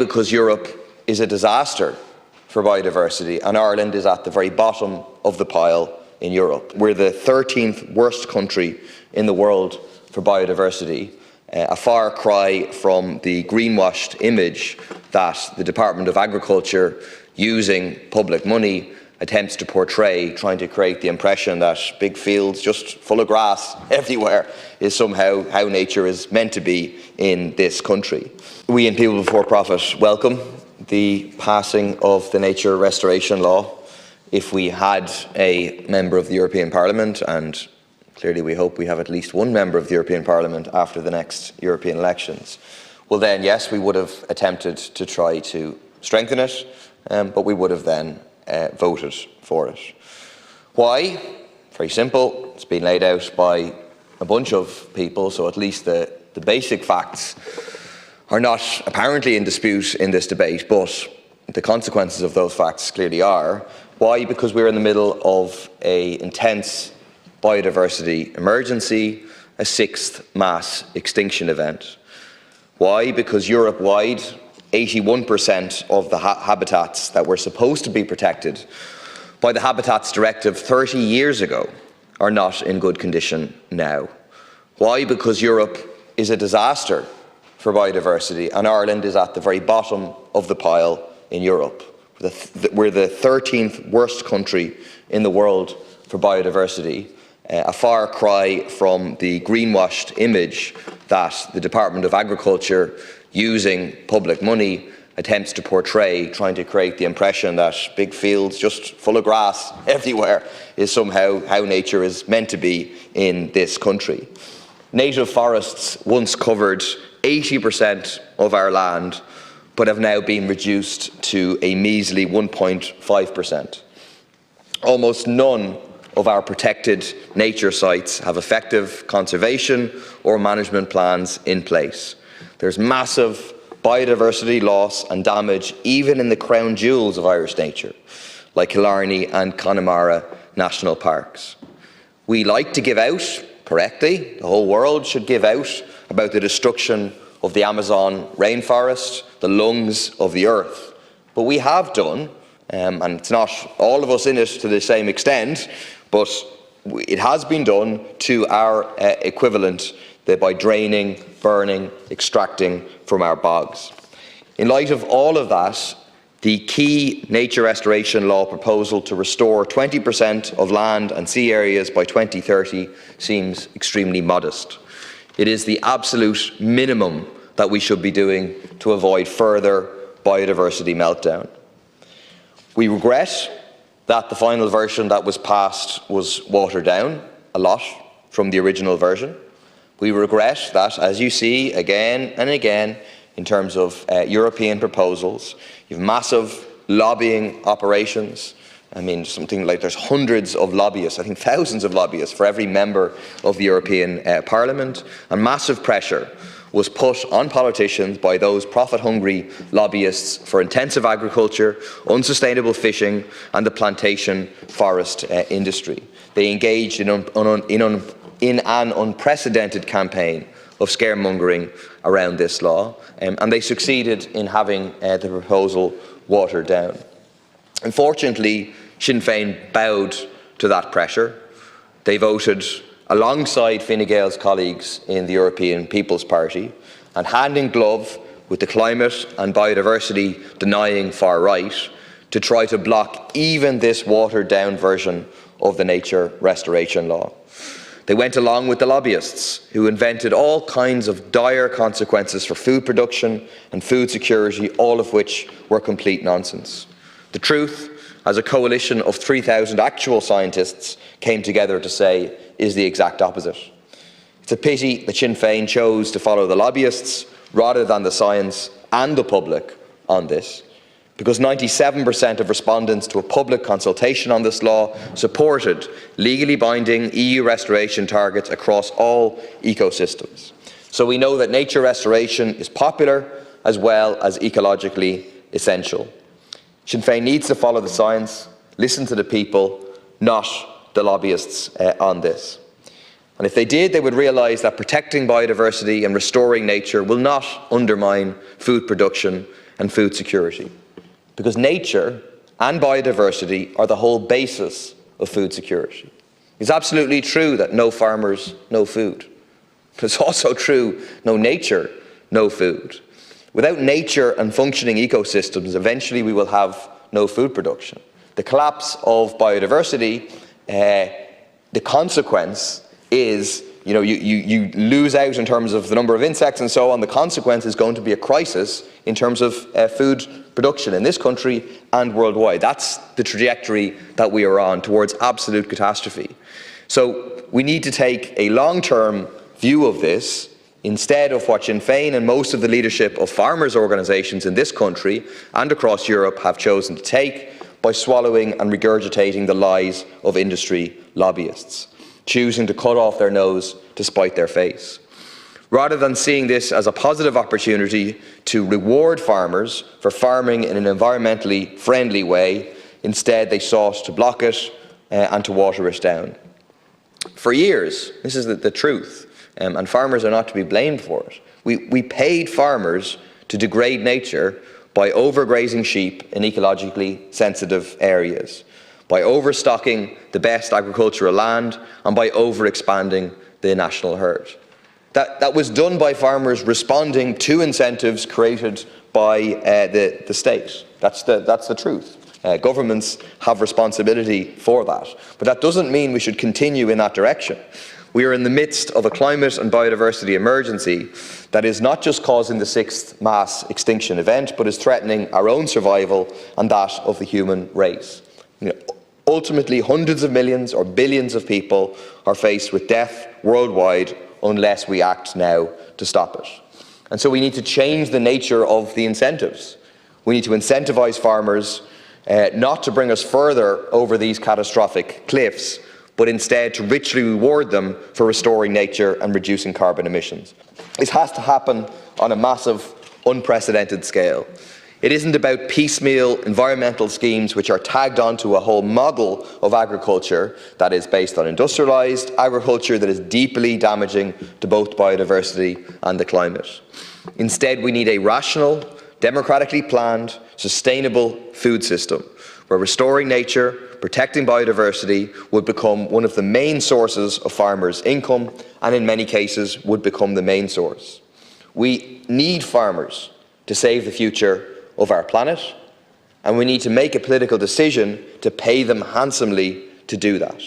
Because Europe is a disaster for biodiversity, and Ireland is at the very bottom of the pile in Europe. We're the 13th worst country in the world for biodiversity, a far cry from the greenwashed image that the Department of Agriculture, using public money, attempts to portray, trying to create the impression that big fields just full of grass everywhere is somehow how nature is meant to be in this country. We in People Before Profit welcome the passing of the nature restoration law. If we had a member of the European Parliament, and clearly we hope we have at least one member of the European Parliament after the next European elections, well then yes, we would have attempted to try to strengthen it, but we would have then voted for it. Why? Very simple. It's been laid out by a bunch of people, so at least the basic facts are not apparently in dispute in this debate, but the consequences of those facts clearly are. Why? Because we're in the middle of an intense biodiversity emergency, a sixth mass extinction event. Why? Because Europe-wide, 81% of the habitats that were supposed to be protected by the Habitats Directive 30 years ago are not in good condition now. Why? Because Europe is a disaster for biodiversity, and Ireland is at the very bottom of the pile in Europe. We're the 13th worst country in the world for biodiversity, a far cry from the greenwashed image that the Department of Agriculture, using public money, attempts to portray, trying to create the impression that big fields just full of grass everywhere is somehow how nature is meant to be in this country. Native forests once covered 80% of our land, but have now been reduced to a measly 1.5%. Almost none of our protected nature sites have effective conservation or management plans in place. There's massive biodiversity loss and damage even in the crown jewels of Irish nature, like Killarney and Connemara National Parks. We like to give out, correctly, the whole world should give out about the destruction of the Amazon rainforest, the lungs of the earth. But we have done, and it's not all of us in it to the same extent, but it has been done to our equivalent by draining, burning, extracting from our bogs. In light of all of that, the key nature restoration law proposal to restore 20% of land and sea areas by 2030 seems extremely modest. It is the absolute minimum that we should be doing to avoid further biodiversity meltdown. We regret that the final version that was passed was watered down a lot from the original version. We regret that, as you see again and again, in terms of European proposals, you have massive lobbying operations. I mean, something like there's hundreds of lobbyists, I think thousands of lobbyists for every member of the European Parliament, and massive pressure was put on politicians by those profit-hungry lobbyists for intensive agriculture, unsustainable fishing, and the plantation forest industry. They engaged in an unprecedented campaign of scaremongering around this law, and they succeeded in having the proposal watered down. Unfortunately, Sinn Féin bowed to that pressure. They voted alongside Fine Gael's colleagues in the European People's Party, and hand in glove with the climate and biodiversity denying far right to try to block even this watered down version of the nature restoration law. They went along with the lobbyists, who invented all kinds of dire consequences for food production and food security, all of which were complete nonsense. The truth, as a coalition of 3,000 actual scientists came together to say, is the exact opposite. It's a pity that Sinn Féin chose to follow the lobbyists rather than the science and the public on this, because 97% of respondents to a public consultation on this law supported legally binding EU restoration targets across all ecosystems. So we know that nature restoration is popular as well as ecologically essential. Sinn Féin needs to follow the science, listen to the people, not the lobbyists on this. And if they did, they would realise that protecting biodiversity and restoring nature will not undermine food production and food security. Because nature and biodiversity are the whole basis of food security. It's absolutely true that no farmers, no food. But it's also true, no nature, no food. Without nature and functioning ecosystems, eventually we will have no food production. The collapse of biodiversity, the consequence is, you lose out in terms of the number of insects and so on. The consequence is going to be a crisis in terms of food production in this country and worldwide. That's the trajectory that we are on, towards absolute catastrophe. So we need to take a long-term view of this, instead of what Sinn Féin and most of the leadership of farmers' organisations in this country and across Europe have chosen to take, by swallowing and regurgitating the lies of industry lobbyists, choosing to cut off their nose to spite their face. Rather than seeing this as a positive opportunity to reward farmers for farming in an environmentally friendly way, instead they sought to block it and to water it down. For years, this is the truth, and farmers are not to be blamed for it. We paid farmers to degrade nature by overgrazing sheep in ecologically sensitive areas, by overstocking the best agricultural land, and by overexpanding the national herd. That was done by farmers responding to incentives created by the state. That's the truth. Governments have responsibility for that. But that doesn't mean we should continue in that direction. We are in the midst of a climate and biodiversity emergency that is not just causing the 6th mass extinction event, but is threatening our own survival and that of the human race. Ultimately, hundreds of millions or billions of people are faced with death worldwide unless we act now to stop it. And so we need to change the nature of the incentives. We need to incentivise farmers not to bring us further over these catastrophic cliffs, but instead to richly reward them for restoring nature and reducing carbon emissions. This has to happen on a massive, unprecedented scale. It isn't about piecemeal environmental schemes which are tagged onto a whole model of agriculture that is based on industrialised agriculture that is deeply damaging to both biodiversity and the climate. Instead, we need a rational, democratically planned, sustainable food system where restoring nature, protecting biodiversity would become one of the main sources of farmers' income, and in many cases would become the main source. We need farmers to save the future of our planet, and we need to make a political decision to pay them handsomely to do that.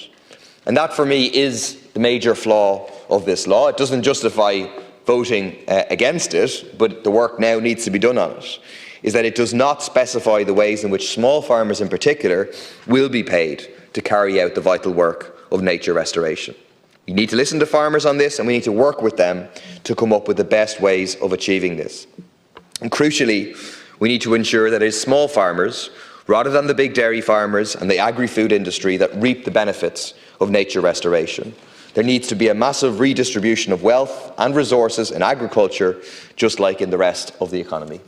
And that, for me, is the major flaw of this law. It doesn't justify voting against it, but the work now needs to be done on it, is that it does not specify the ways in which small farmers in particular will be paid to carry out the vital work of nature restoration. We need to listen to farmers on this, and we need to work with them to come up with the best ways of achieving this. And crucially, we need to ensure that it is small farmers, rather than the big dairy farmers and the agri-food industry, that reap the benefits of nature restoration. There needs to be a massive redistribution of wealth and resources in agriculture, just like in the rest of the economy.